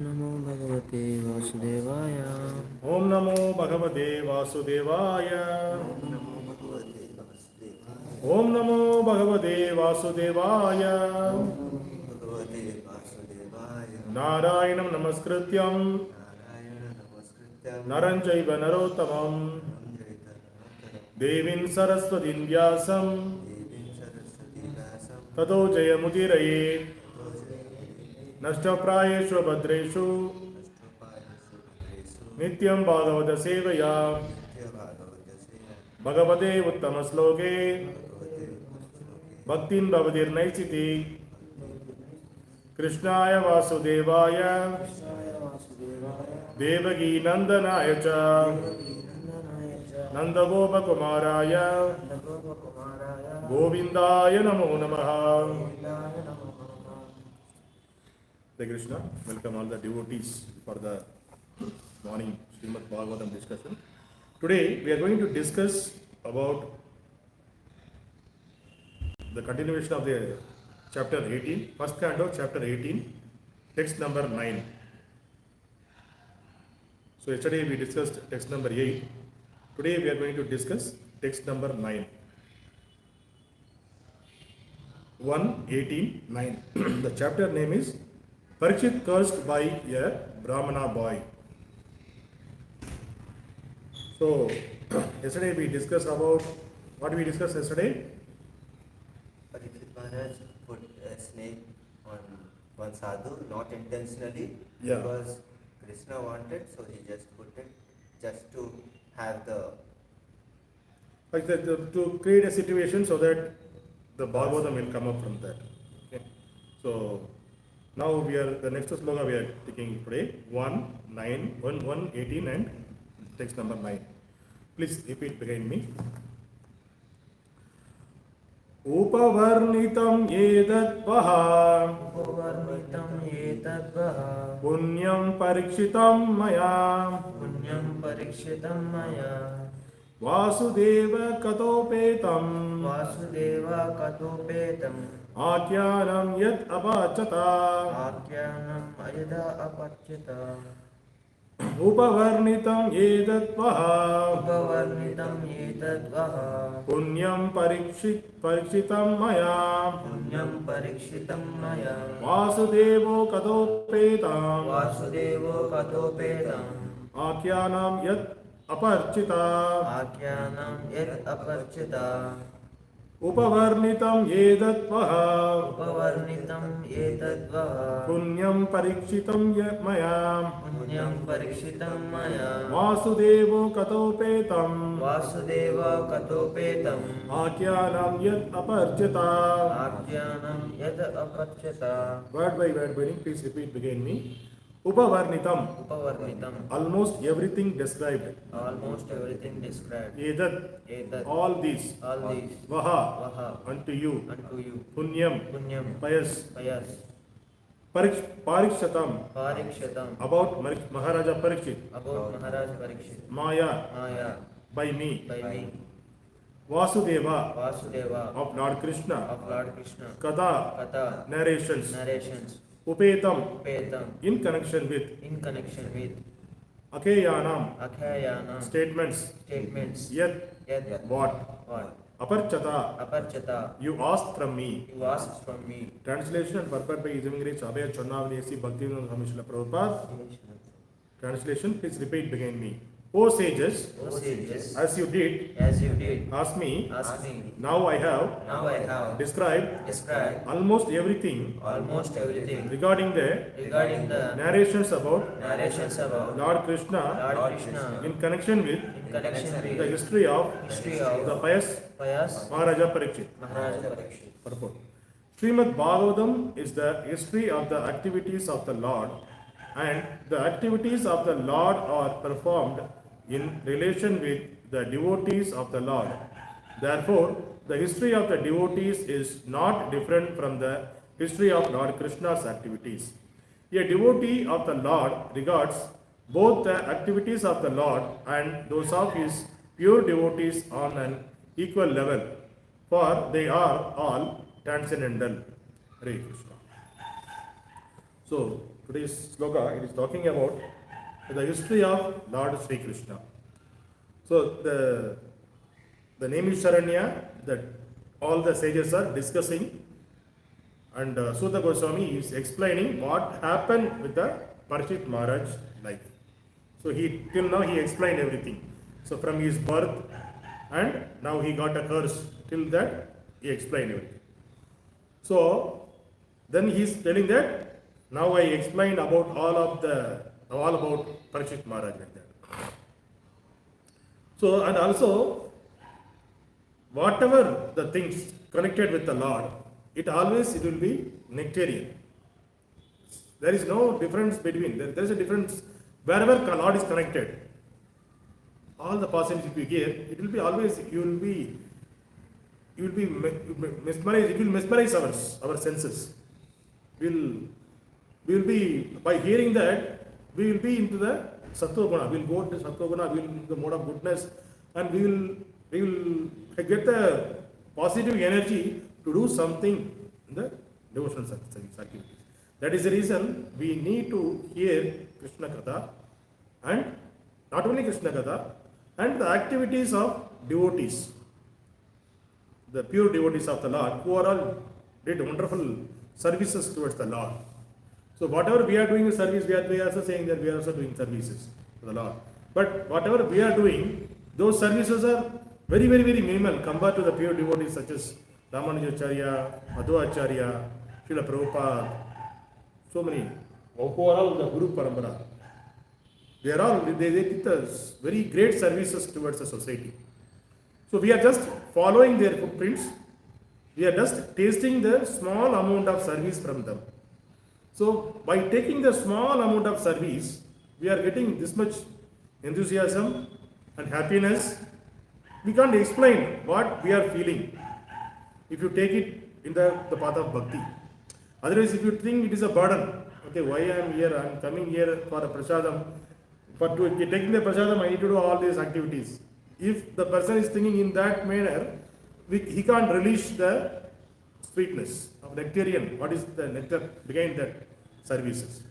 नमो भगवते वासुदेवाय। ओम नमो भगवते वासुदेवाय। ओम नमो भगवते वासुदेवाय। नारायणं नमस्कृत्यं नरं चैव नरोत्तमं देवीं सरस्वतीं व्यासं ततो जयमुदीरये। नष्टप्रायेषु भद्रेषु नित्यं भागवत सेवया भगवते उत्तमश्लोके भक्तिं भवतिर्नैचिति। कृष्णाय वासुदेवाय देवकी नंदनाय च नंदगोपकुमाराय गोविंदाय नमो नमः। Hare Krishna, welcome all the devotees for the morning Srimad Bhagavatam discussion. Today we are going to discuss about the continuation of the chapter 18, first canto, chapter 18, text number 9. So yesterday we discussed text number 8. Today we are going to discuss text number 9. 1:18:9. The chapter name is Parikshit cursed by a Brahmana boy. So yesterday we discussed about what we discussed yesterday. Parikshit Maharaj put a snake on one sadhu, not intentionally, Yeah. because Krishna wanted, so he just put it just to have the Like that, to create a situation so that the Bhagavatam will come up from that. Okay. So now we are the next sloka we are taking today 1:9, 1:18 and text number 9. Please repeat behind me. उपवर्णितं एतद्वः उपवर्णितं एतद्वः पुण्यं परीक्षितं मया पुण्यं परीक्षितं मया वासुदेव कतोपेतं वासुदेव कथोपेतम् आख्यानं यत् अपाचत आख्यानम् अयदा अपच्युत उपवर्णितं एतद्वः उपवर्णितं एतद्वः पुण्यं परीक्षितं मया पुण्यं परीक्षितं मया वासुदेवो कथोपेतं वासुदेवो कथोपेतम् आख्यानं यत् अपरिचित आख्यानं यत् अपच्युत उपवर्णितं एतद्वः उपवर्णितं एतद्वः पुण्यं परीक्षितं मया पुण्यं परीक्षितं मया वासुदेवो कथोपेतं वासुदेव कथोपेतम् आख्यानं यत् अपरिचित. आख्यानं यत् अपच्युत Word by word meaning, please repeat behind me. Upavarnitam, उपवर्णितम् almost everything described. almost everything described Edat, एतत् all these. all these Vaha, वः unto you. unto you Punyam, पुण्यं pious. पयस् Parikshatam, पारीक्षितम् about Maharaja Parikshit. about Maharaj Parikshit Maya, Maya by me. by me Vasudeva, Vasudeva of Lord Krishna. of Lord Krishna Kada, Katha narrations. narrations Upetam, Petam in connection with. in connection with Akheyanam, Akhayana statements. statements Yet, Yad what? what Aparchata, Aparchata you asked from me. you asked from me Translation and purport by Isamingri Chabaya Chonnavani A.C. Bhaktivedanta Swami Srila Prabhupada. Translation, please repeat behind me. O sages, O sages as you did as you did ask me, ask me now I have now I have described described almost everything almost everything regarding the narrations about narrations about Lord Krishna Lord Krishna in connection with in connection the with history of history of the pious Payas Maharaja Parikshit. Maharaj Parikshit. Purport. Srimad Bhagavatam is the history of the activities of the Lord, and the activities of the Lord are performed in relation with the devotees of the Lord. Therefore, the history of the devotees is not different from the history of Lord Krishna's activities. A devotee of the Lord regards both the activities of the Lord and those of his pure devotees on an equal level, for they are all transcendental. Hare Krishna. So, today's sloka, it is talking about the history of Lord Sri Krishna. So the name is Sharanya, that all the sages are discussing, and Sutta Goswami is explaining what happened with the Parikshit Maharaj life. So he till now he explained everything. So from his birth and now he got a curse, till that he explained everything. So then he is telling that now I explained about all about Parikshit Maharaj like that. So and also whatever the things connected with the Lord, it will be nectarian. There is no difference between, there is a difference wherever Lord is connected. All the passages if you hear, it will be always, you will be mesmerized, it will mesmerize our senses. We will be, by hearing that, we will be into the Sattva Guna, we will go to Sattva Guna, we will in the mode of goodness, and we will get the positive energy to do something in the devotional activities. That is the reason we need to hear Krishna Katha, and not only Krishna Katha, and the activities of devotees, the pure devotees of the Lord, who are all did wonderful services towards the Lord. So whatever we are doing in service, we are also saying that we are also doing services to the Lord. But whatever we are doing, those services are very, very, very minimal compared to the pure devotees such as Ramanujacharya, Madhvacharya, Srila Prabhupada, so many, who are all the Guru Parampara. They are all, they did very great services towards the society. So we are just following their footprints. We are just tasting the small amount of service from them. So by taking the small amount of service, we are getting this much enthusiasm and happiness. We can't explain what we are feeling if you take it in the path of bhakti. Otherwise, if you think it is a burden, okay, why I am here? I am coming here for a prasadam. For taking the prasadam, I need to do all these activities. If the person is thinking in that manner, he can't release the sweetness of nectarian. What is the nectar behind that services?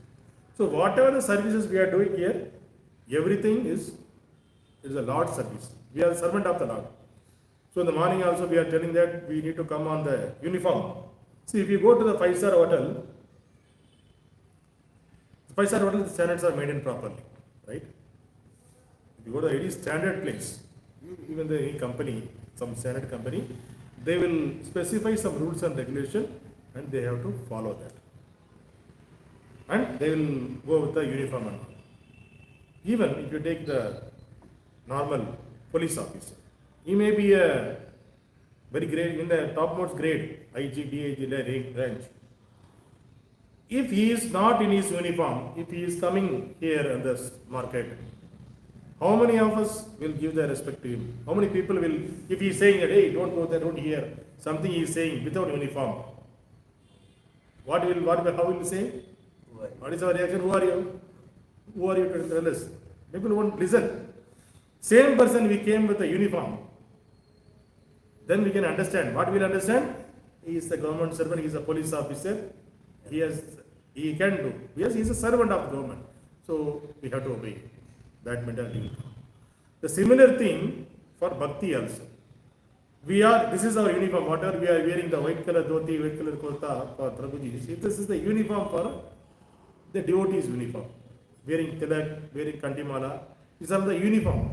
So whatever the services we are doing here, everything is a Lord's service. We are servant of the Lord. So in the morning also we are telling that we need to come on the uniform. See, if you go to the 5-star hotel, the 5-star hotel, the standards are maintained properly, right? If you go to any standard place, even any company, some standard company, they will specify some rules and regulation, and they have to follow that. And they will go with the uniform and all. Even if you take the normal police officer, he may be a very great, in the topmost grade, IG, DIG range. If he is not in his uniform, if he is coming here in this market, how many of us will give the respect to him? How many people will, if he is saying that, hey, don't go there, don't hear, something he is saying without uniform, how will he say? What is our reaction? Who are you? Who are you to tell us? People won't listen. Same person we came with a uniform. Then we can understand. What we will understand? He is a government servant, he is a police officer. He can do. Yes, he is a servant of the government. So we have to obey that mentality. The similar thing for bhakti also. This is our uniform. Whatever we are wearing, the white color dhoti, white color kurta for Prabhuji. See, this is the uniform for the devotee's uniform. Wearing tilak, wearing kantimala. These are the uniform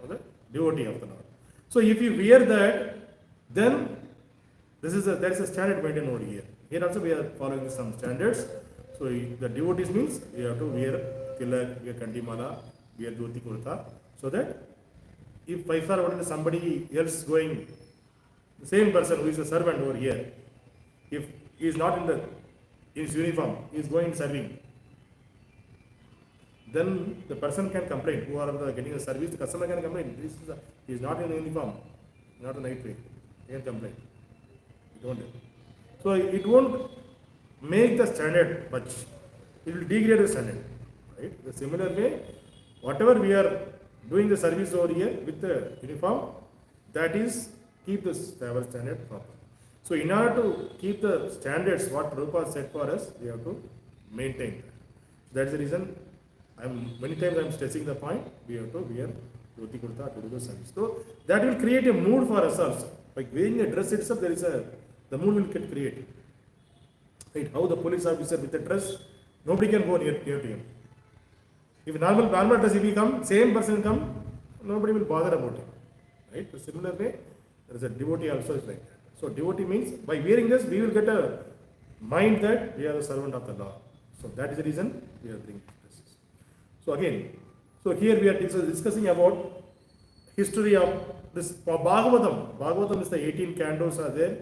of the devotee of the Lord. So if you wear that, then there is a standard maintained over here. Here also we are following some standards. So the devotees means we have to wear tilak, wear kantimala, wear dhoti kurta, so that if 5-star hotel somebody else going, the same person who is a servant over here, if he is not in his uniform, he is going serving, then the person can complain. Who are getting a service, the customer can complain. He is not in uniform, not a night way. He can complain. So it won't make the standard much. It will degrade the standard. Right? The similar way, whatever we are doing the service over here with the uniform, that is keep the standard proper. So in order to keep the standards what Prabhupada said for us, we have to maintain that. That's the reason many times I'm stressing the point, we have to wear dhoti kurta to do the service. So that will create a mood for us also. By wearing a dress itself, the mood will get created. Right? How the police officer with a dress, nobody can go near to him. If normal dress, if he come, same person come, nobody will bother about it. Right? The similar way, there is a devotee also is like that. So devotee means by wearing this, we will get a mind that we are the servant of the Lord. So that is the reason we are bringing this. So again, so here we are discussing about history of this Bhagavatam. Bhagavatam is the 18 cantos are there.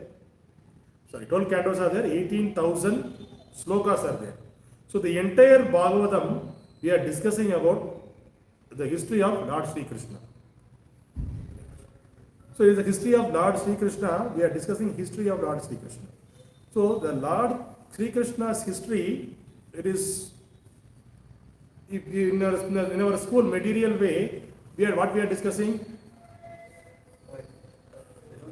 Sorry, 12 cantos are there, 18,000 slokas are there. So the entire Bhagavatam, we are discussing about the history of Lord Sri Krishna. So in the history of Lord Sri Krishna, we are discussing history of Lord Sri Krishna. So the Lord Sri Krishna's history, it is in our school material way, what we are discussing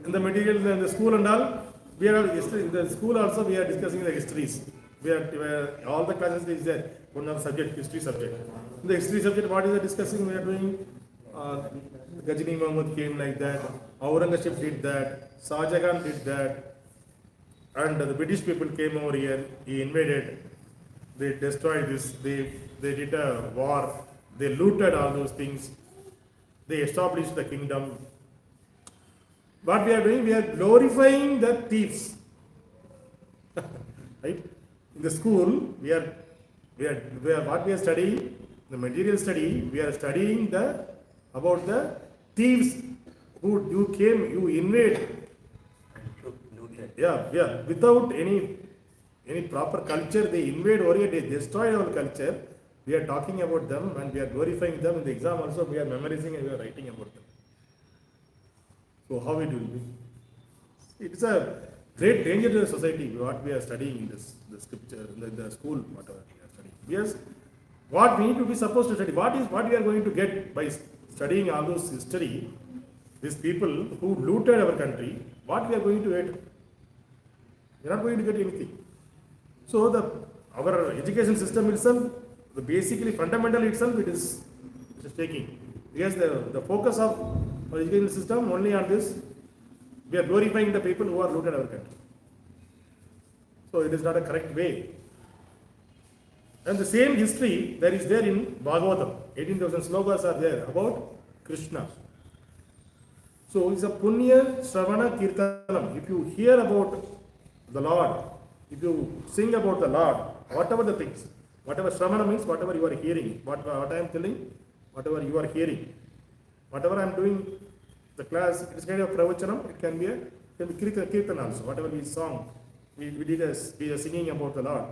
in the material in the school and all, we are in the school also we are discussing the histories. We are all the classes is there. One of subject, history subject. In the history subject, what is the discussing? We are doing Ghajini Muhammad came like that, Aurangzeb did that, Shah Jahan did that, and the British people came over here, he invaded, they destroyed this, they did a war, they looted all those things, they established the kingdom. What we are doing, we are glorifying the thieves. Right? In the school, we are what we are studying, the material study, we are studying about the thieves who came, you invade. Yeah, without any proper culture, they invade over here, they destroy our culture. We are talking about them and we are glorifying them. In the exam also, we are memorizing and we are writing about them. So how it will be? It is a great danger to the society, what we are studying in the scripture, in the school, whatever we are studying. Yes, what we need to be supposed to study, what we are going to get by studying all those history, these people who looted our country, what we are going to get? We are not going to get anything. So our education system itself, the basically fundamental itself, it is taking. Yes, the focus of our education system only on this, we are glorifying the people who are looted our country. So it is not a correct way. And the same history that is there in Bhagavatam, 18,000 slokas are there about Krishna. So it's a Punya Shravana Kirtanam. If you hear about the Lord, if you sing about the Lord, whatever the things, whatever Shravana means, whatever you are hearing, what I am telling, whatever you are hearing, whatever I am doing, the class, it is kind of pravachanam, it can be kirtan also, whatever we song, we are singing about the Lord,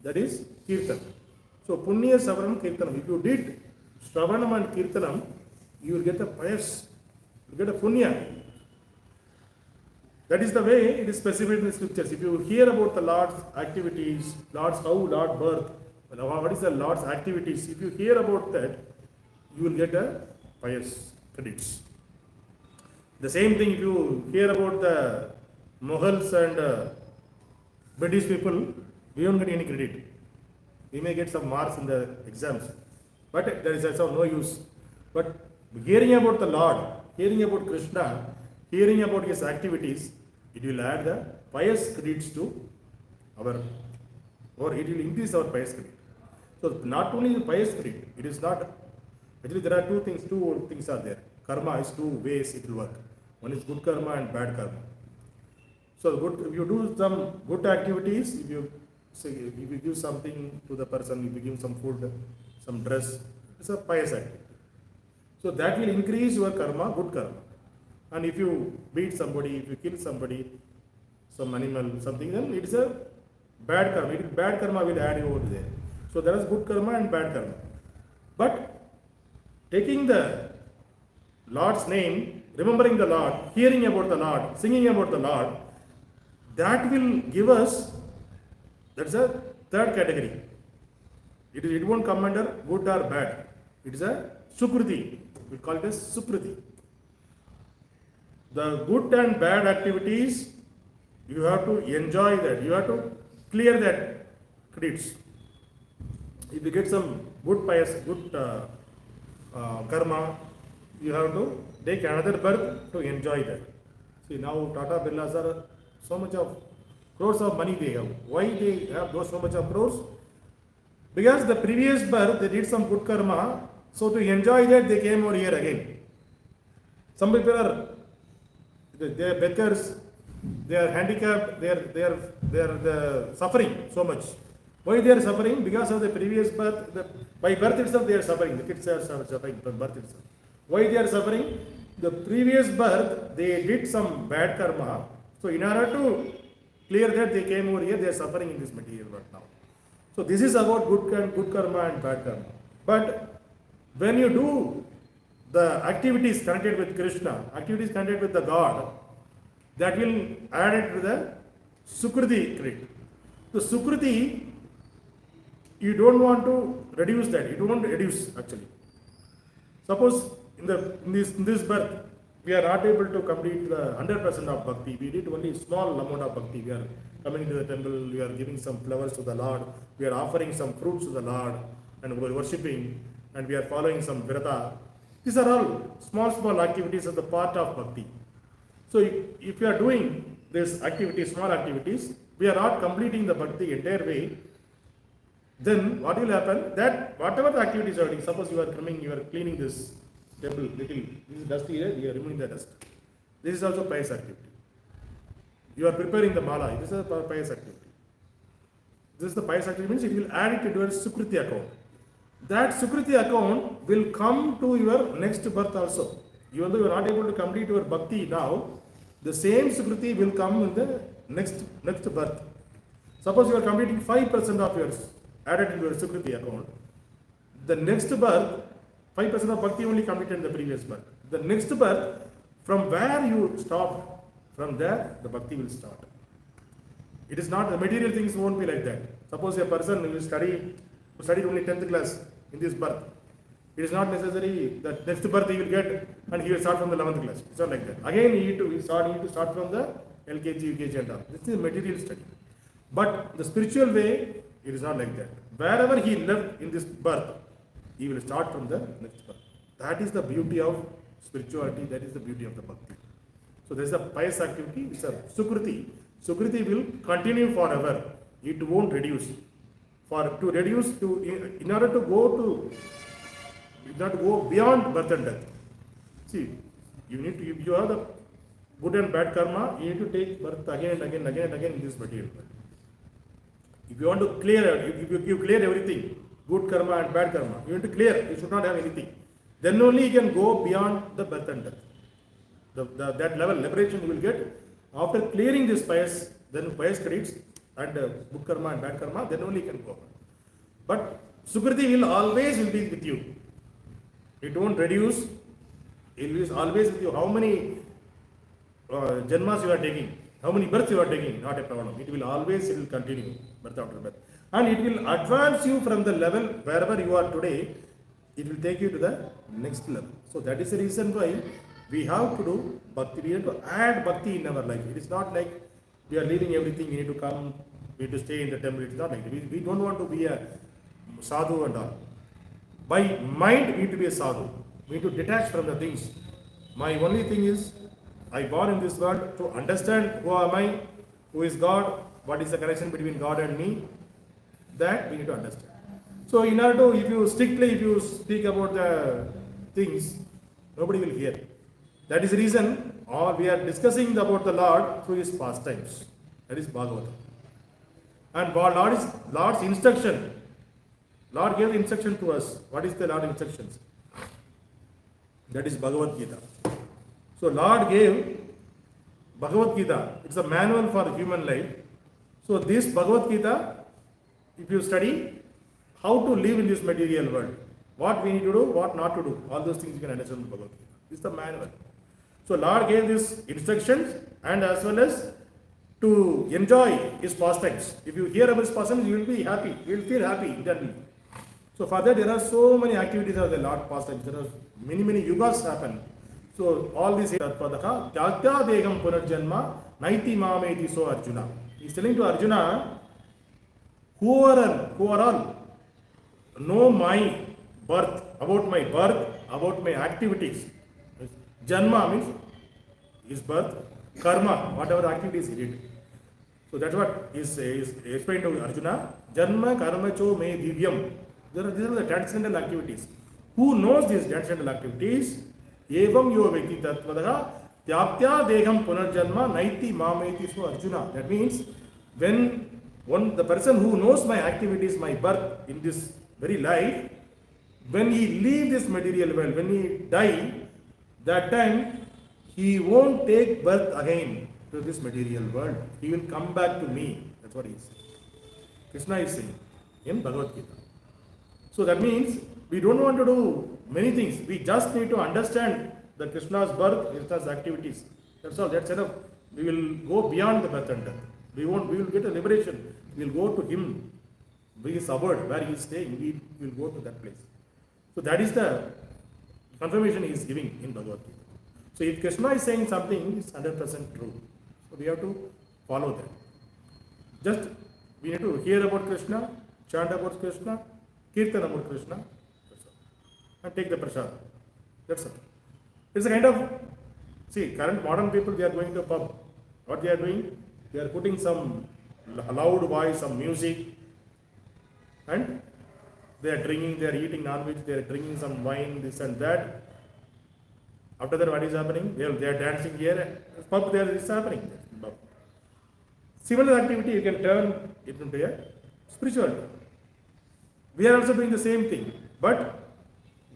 that is kirtan. So Punya Shravanam Kirtanam, if you did Shravanam and Kirtanam, you will get a pious, you will get a Punya. That is the way it is specified in the scriptures. If you hear about the Lord's activities, how Lord birth, what is the Lord's activities, if you hear about that, you will get a pious credits. The same thing if you hear about the Mughals and British people, we don't get any credit. We may get some marks in the exams, but there is also no use. But hearing about the Lord, hearing about Krishna, hearing about his activities, it will add the pious credits to our, or it will increase our pious credit. So not only the pious credit, it is not, actually there are two things are there. Karma is two ways it will work. One is good karma and bad karma. So if you do some good activities, if you give something to the person, if you give some food, some dress, it's a pious activity. So that will increase your karma, good karma. And if you beat somebody, if you kill somebody, some animal, something, then it is a bad karma. Bad karma will add you over there. So there is good karma and bad karma. But taking the Lord's name, remembering the Lord, hearing about the Lord, singing about the Lord, that will give us, that's a third category. It won't come under good or bad. It is a Sukriti. We call it as Sukriti. The good and bad activities, you have to enjoy that. You have to clear that credits. if you get some good pious, good karma, you have to take another birth to enjoy that. See, now Tata Birlas are so much of crores of money they have. Why they have those so much of crores? Because the previous birth they did some good karma, so to enjoy that they came over here again. Some people are they are beggars, they are handicapped, they are suffering so much. Why they are suffering? Because of the previous birth. By birth itself they are suffering. The kids are suffering by birth itself. Why they are suffering? The previous birth they did some bad karma. So in order to clear that they came over here, they are suffering in this material world now. So this is about good karma and bad karma. But when you do the activities connected with Krishna, activities connected with the God, that will add it to the Sukriti credit. The Sukriti, you don't want to reduce that. You don't want to reduce actually. Suppose in this birth, we are not able to complete the 100% of bhakti. We did only small amount of bhakti. We are coming to the temple, we are giving some flowers to the Lord, we are offering some fruits to the Lord, and we are worshipping, and we are following some virata. These are all small activities as a part of bhakti. So if you are doing this activity, small activities, we are not completing the bhakti entire way, then what will happen? That whatever the activities you are doing, suppose you are coming, you are cleaning this temple, little, this is dusty here, you are removing the dust. This is also pious activity. You are preparing the mala, this is a pious activity. This is the pious activity, means it will add it to your Sukriti account. That Sukriti account will come to your next birth also. Even though you are not able to complete your bhakti now, the same Sukriti will come in the next birth. Suppose you are completing 5% of yours added into your Sukriti account. The next birth, 5% of bhakti only completed in the previous birth. The next birth, from where you stopped, from there the bhakti will start. It is not, the material things won't be like that. Suppose a person will studied only 10th class in this birth. It is not necessary that next birth he will get and he will start from the 11th class. It's not like that. Again, he need to start from the LKG, UKG and all. This is a material study. But the spiritual way, it is not like that. Wherever he left in this birth, he will start from the next birth. That is the beauty of spirituality, that is the beauty of the bhakti. So there is a pious activity, it's a Sukriti. Sukriti will continue forever. It won't reduce. In order to go beyond birth and death. See, if you have the good and bad karma, you need to take birth again and again in this material world. If you want to clear, if you clear everything, good karma and bad karma, you need to clear, you should not have anything. Then only you can go beyond the birth and death. That level, liberation you will get after clearing this pious credits and good karma and bad karma, then only you can go. But Sukriti will always be with you. It won't reduce. It will always with you. How many janmas you are taking, how many births you are taking, not a problem. It will continue, birth after birth. And it will advance you from the level wherever you are today, it will take you to the next level. So that is the reason why we have to do bhakti. We have to add bhakti in our life. It is not like we are leaving everything, we need to come, we need to stay in the temple. It is not like that. We don't want to be a sadhu and all. By mind, we need to be a sadhu. We need to detach from the things. My only thing is, I born in this world to understand who am I, who is God, what is the connection between God and me. That we need to understand. So in order to, if you speak about the things, nobody will hear. That is the reason we are discussing about the Lord through his pastimes. That is Bhagavatam. And Lord's instruction. Lord gave instruction to us. What is the Lord's instructions? That is Bhagavad Gita. So Lord gave Bhagavad Gita. It's a manual for human life. So this Bhagavad Gita, if you study how to live in this material world, what we need to do, what not to do, all those things you can understand in Bhagavad Gita. It's the manual. So Lord gave these instructions and as well as to enjoy his pastimes. If you hear about his pastimes, you will be happy. You will feel happy internally. So for that, there are so many activities of the Lord pastimes. There are many yugas happen. So all these Tatpadaka, Tyagya Degam Punarjanma, Naiti Mameti So Arjuna. He is telling to Arjuna, who are all know my birth, about my activities. Janma means his birth, karma, whatever activities he did. So that's what is explained to Arjuna. Janma karma cho me divyam. These are the transcendental activities. Who knows these transcendental activities? Evam yo vekti tattvadaha tyaptya deham punarjanma naiti mameti so Arjuna. That means when the person who knows my activities, my birth in this very life, when he leave this material world, when he die, that time he won't take birth again to this material world. He will come back to me. That's what he is saying. Krishna is saying in Bhagavad Gita. So that means we don't want to do many things. We just need to understand the Krishna's birth, Krishna's activities. That's all. That's enough. We will go beyond the birth and death. We will get a liberation. We will go to him. Be his abode, where he is staying. We will go to that place. So that is the confirmation he is giving in Bhagavad Gita. So if Krishna is saying something, it's 100% true. So we have to follow that. Just we need to hear about Krishna, chant about Krishna, kirtan about Krishna, and take the prasad. That's it. It's a kind of, see, current modern people, they are going to a pub. What they are doing? They are putting some loud voice, some music, and they are drinking, they are eating non-veg, they are drinking some wine, this and that. After that, what is happening? They are dancing here. Pub, there is happening. Similar activity, you can turn it into a spirituality. We are also doing the same thing, but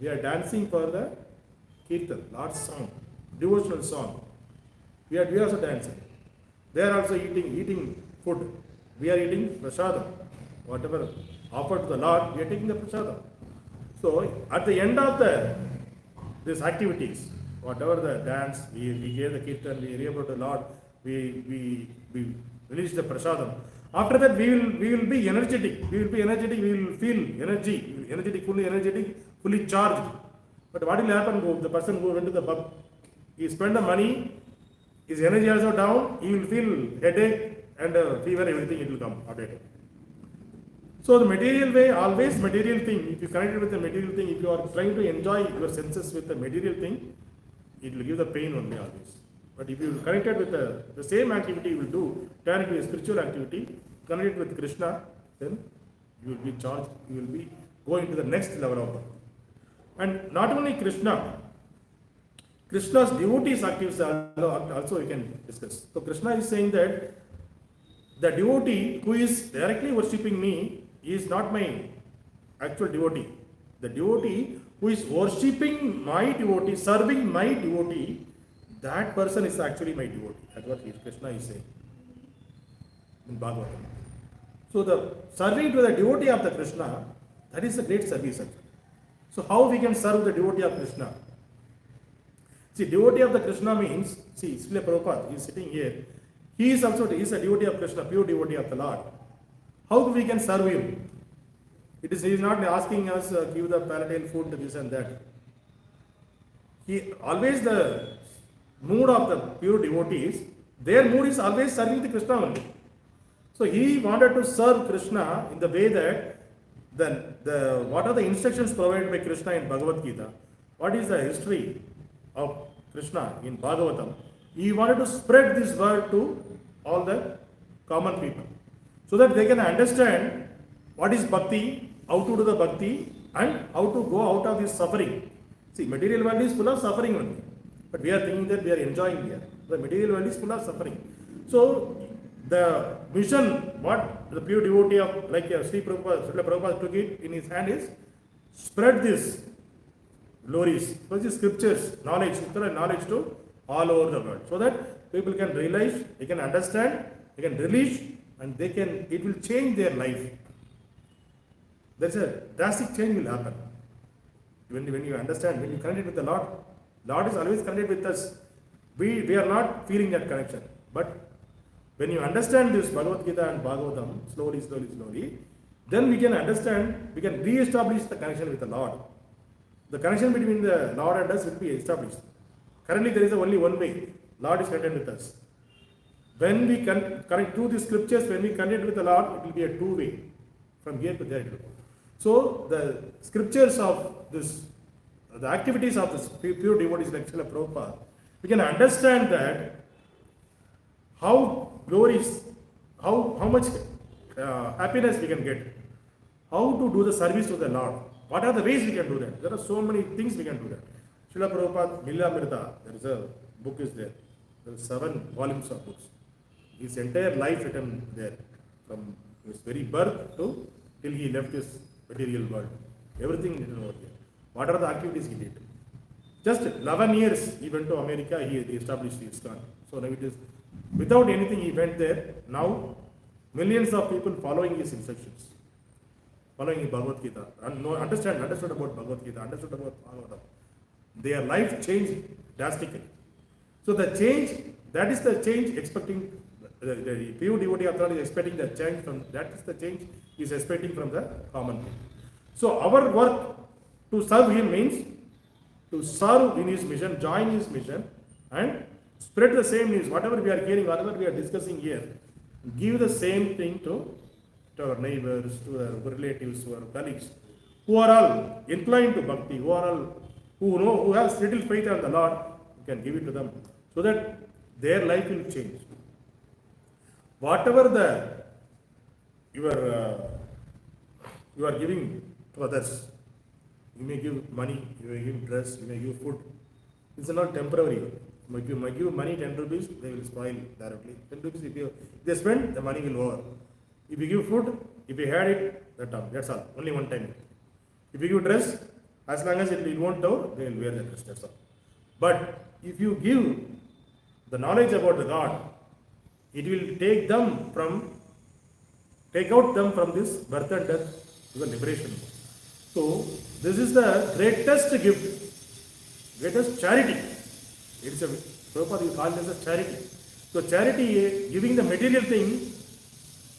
we are dancing for the kirtan, Lord's song, devotional song. We are also dancing. They are also eating food. We are eating prasadam. Whatever offered to the Lord, we are taking the prasadam. So at the end of these activities, whatever the dance, we gave the kirtan, we hear about the Lord, we release the prasadam. After that, we will be energetic. We will feel energy, fully charged. But what will happen? The person who went to the pub, he spent the money, his energy also down, he will feel headache and fever, everything it will come after that. So the material way, always material thing, if you connect it with the material thing, if you are trying to enjoy your senses with the material thing, it will give the pain only always. But if you connect it with the same activity you will do, turn it to a spiritual activity, connect it with Krishna, then you will be charged, you will be going to the next level of birth. And not only Krishna, Krishna's devotees activities also we can discuss. So Krishna is saying that the devotee who is directly worshipping me is not my actual devotee. The devotee who is worshipping my devotee, serving my devotee, that person is actually my devotee. That's what Krishna is saying in Bhagavatam. So the serving to the devotee of the Krishna, that is a great service actually. So how we can serve the devotee of Krishna? See, devotee of the Krishna means, see, Srila Prabhupada, he is sitting here. He is a devotee of Krishna, pure devotee of the Lord. How we can serve him? He is not asking us give the palatine food, this and that. He always the mood of the pure devotees, their mood is always serving the Krishna only. So he wanted to serve Krishna in the way that what are the instructions provided by Krishna in Bhagavad Gita? What is the history of Krishna in Bhagavatam? He wanted to spread this word to all the common people so that they can understand what is bhakti, how to do the bhakti, and how to go out of this suffering. See, material world is full of suffering only, but we are thinking that we are enjoying here. The material world is full of suffering. So the mission, what the pure devotee of like Srila Prabhupada took it in his hand is spread this glories, so the scriptures, knowledge to all over the world, so that people can realize, they can understand, they can release, and it will change their life. That's a drastic change will happen. When you understand, when you connect it with the Lord is always connected with us. We are not feeling that connection. But when you understand this Bhagavad Gita and Bhagavatam, slowly, then we can understand, we can re-establish the connection with the Lord. The connection between the Lord and us will be established. Currently, there is only one way. Lord is connected with us. When we connect to the scriptures, when we connect with the Lord, it will be a two-way. From here to there it will go. So the scriptures of this, the activities of this pure devotees like Srila Prabhupada, we can understand that how glorious, how much happiness we can get, how to do the service to the Lord. What are the ways we can do that? There are so many things we can do that. Srila Prabhupada, Lila Mirta, there is a book is there. There are 7 volumes of books. His entire life written there, from his very birth to till he left his material world. Everything written over there. What are the activities he did? Just 11 years he went to America, he established the ISKCON. So now it is, without anything he went there. Now millions of people following his instructions, following his Bhagavad Gita, and understood about Bhagavad Gita, understood about Bhagavatam. Their life changed drastically. So the change, that is the change expecting, the pure devotee authority is expecting the change from, that is the change he is expecting from the common people. So our work to serve him means to serve in his mission, join his mission, and spread the same news. Whatever we are hearing, whatever we are discussing here, give the same thing to our neighbors, to our relatives, to our colleagues, who are all inclined to bhakti, who are all, who have little faith in the Lord. You can give it to them so that their life will change. Whatever you are giving to others, you may give money, you may give dress, you may give food. It's not temporary. You may give money 10 rupees, they will spoil directly. 10 rupees, if they spend, the money will over. If you give food, if you had it, that's all. Only one time. If you give dress, as long as it won't over, they will wear the dress, that's all. But if you give the knowledge about the God, it will take out them from this birth and death to the liberation. So this is the greatest gift, greatest charity. It's a, Prabhupada you call it as a charity. So charity, giving the material thing,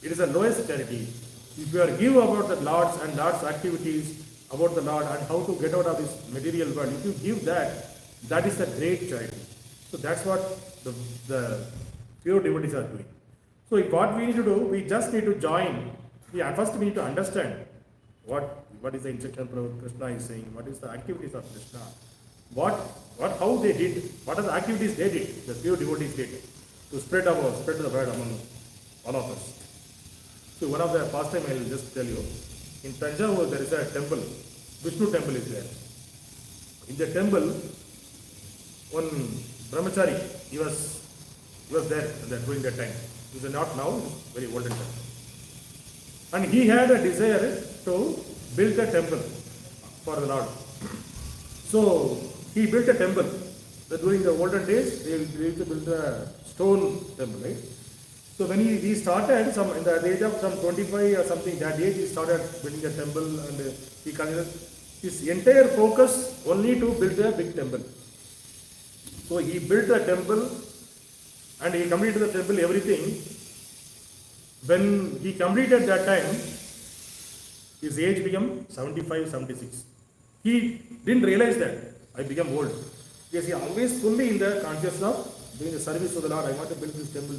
it is the lowest charity. If you are give about the Lord's and Lord's activities, about the Lord and how to get out of this material world, if you give that, that is the great charity. So that's what the pure devotees are doing. So if what we need to do, we just need to join. First we need to understand what is the instruction Krishna is saying, what is the activities of Krishna, how they did, what are the activities they did, the pure devotees did, to spread the word among all of us. So one of the pastime I will just tell you, in Tanjavur there is a temple, Vishnu temple is there. In the temple, one brahmachari, he was there during that time. He is not now, very olden time. And he had a desire to build a temple for the Lord. So he built a temple. During the olden days, they used to build a stone temple, right? So when he started, in the age of some 25 or something, that age he started building a temple, and he considered his entire focus only to build a big temple. So he built a temple and he completed the temple, everything. When he completed that time, his age became 75, 76. He didn't realize that I became old. Because he always fully in the consciousness of doing the service to the Lord. I want to build this temple.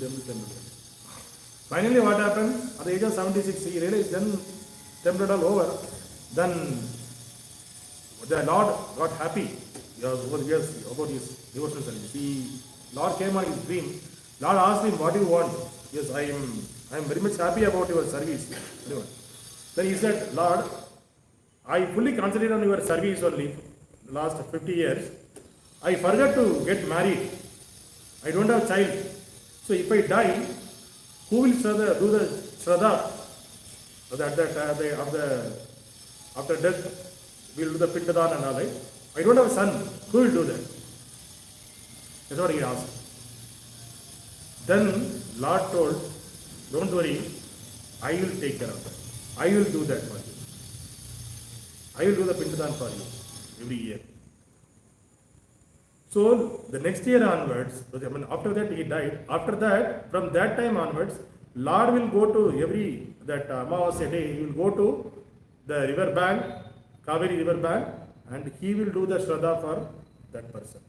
Finally, what happened? At the age of 76, he realized then temple all over. Then the Lord got happy over years about his devotional service. Lord came on his dream. Lord asked him, what do you want? Yes, I am very much happy about your service. Then he said, Lord, I fully concentrate on your service only last 50 years. I forgot to get married. I don't have a child. So if I die, who will do the shraddha? After death, we will do the pindadan and all, right? I don't have a son. Who will do that? That's what he asked. Then Lord told, don't worry, I will take care of that. I will do that for you. I will do the pindadan for you every year. So the next year onwards, after that he died. After that, from that time onwards, Lord will go to Amavasya day, he will go to the river bank, Kaveri river bank, and he will do the shraddha for that person.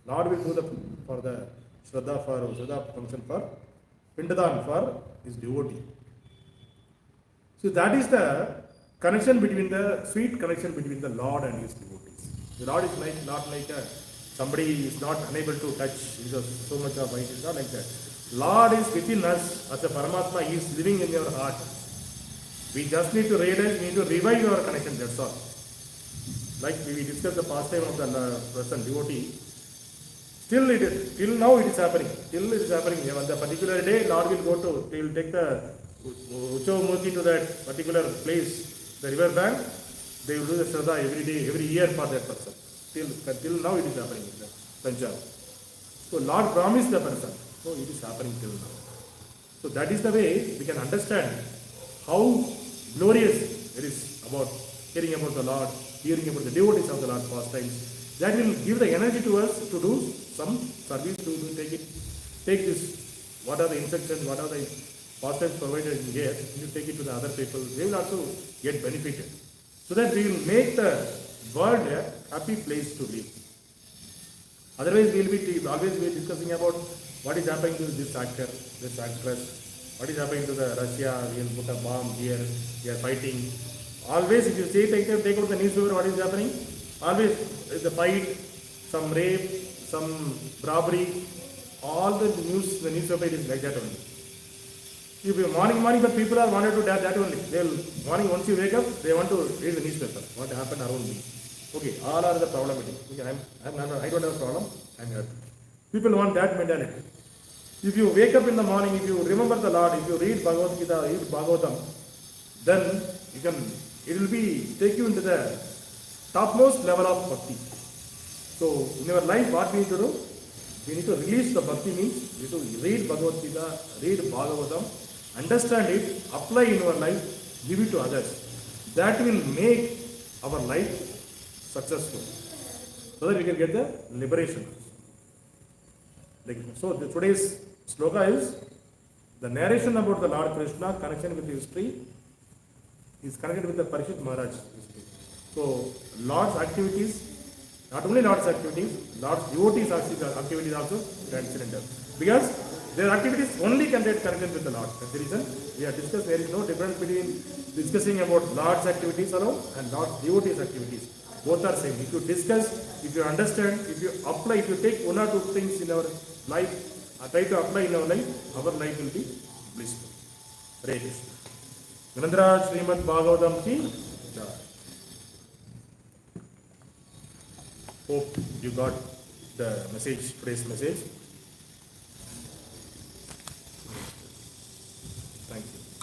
Lord will do the shraddha function for pindadan for his devotee. So that is the connection between the sweet connection between the Lord and his devotees. The Lord is like not like somebody is not unable to touch because so much of it is not like that. Lord is within us as a Paramatma. He is living in your heart. We just need to realize, we need to revive our connection. That's all. Like we discussed the pastime of the present devotee. Till now it is happening. Till it is happening. On the particular day, Lord will go to, he will take the Uchavamurti to that particular place, the river bank. They will do the Shraddha every day, every year for that person. Till now it is happening in the Punjab. So Lord promised the person. So it is happening till now. So that is the way we can understand how glorious it is about hearing about the Lord, hearing about the devotees of the Lord pastimes. That will give the energy to us to do some service, to take this, what are the instructions, what are the pastimes provided in here, you take it to the other people, they will also get benefited. So that we will make the world a happy place to live. Otherwise, we will be always discussing about what is happening to this actor, this actress, what is happening to the Russia, we will put a bomb here, we are fighting. Always, if you say, take out the newspaper, what is happening? Always the fight, some rape, some robbery, all the news, the newspaper is like that only. If you morning, but people are wanted to that only. They'll morning once you wake up, they want to read the newspaper. What happened around me? Okay, all are the problematic. Okay, I don't have a problem. I'm happy. People want that mentality. If you wake up in the morning, if you remember the Lord, if you read Bhagavad Gita, read Bhagavatam, then it will take you into the topmost level of bhakti. So in your life, what we need to do? We need to release the bhakti means we need to read Bhagavad Gita, read Bhagavatam, understand it, apply in our life, give it to others. That will make our life successful, so that we can get the liberation. So today's sloka is the narration about the Lord Krishna, connection with history, is connected with the Parishit Maharaj history. So Lord's activities, not only Lord's activities, Lord's devotees' activities also transcendental. Because their activities only can get connected with the Lord. That's the reason we have discussed there is no difference between discussing about Lord's activities alone and Lord's devotees' activities. Both are same. If you discuss, if you understand, if you apply, if you take one or two things in our life, try to apply in our life will be blissful. Hare Krishna. Grandaraj Srimad Bhagavatam ki jai. Hope you got the message, today's message.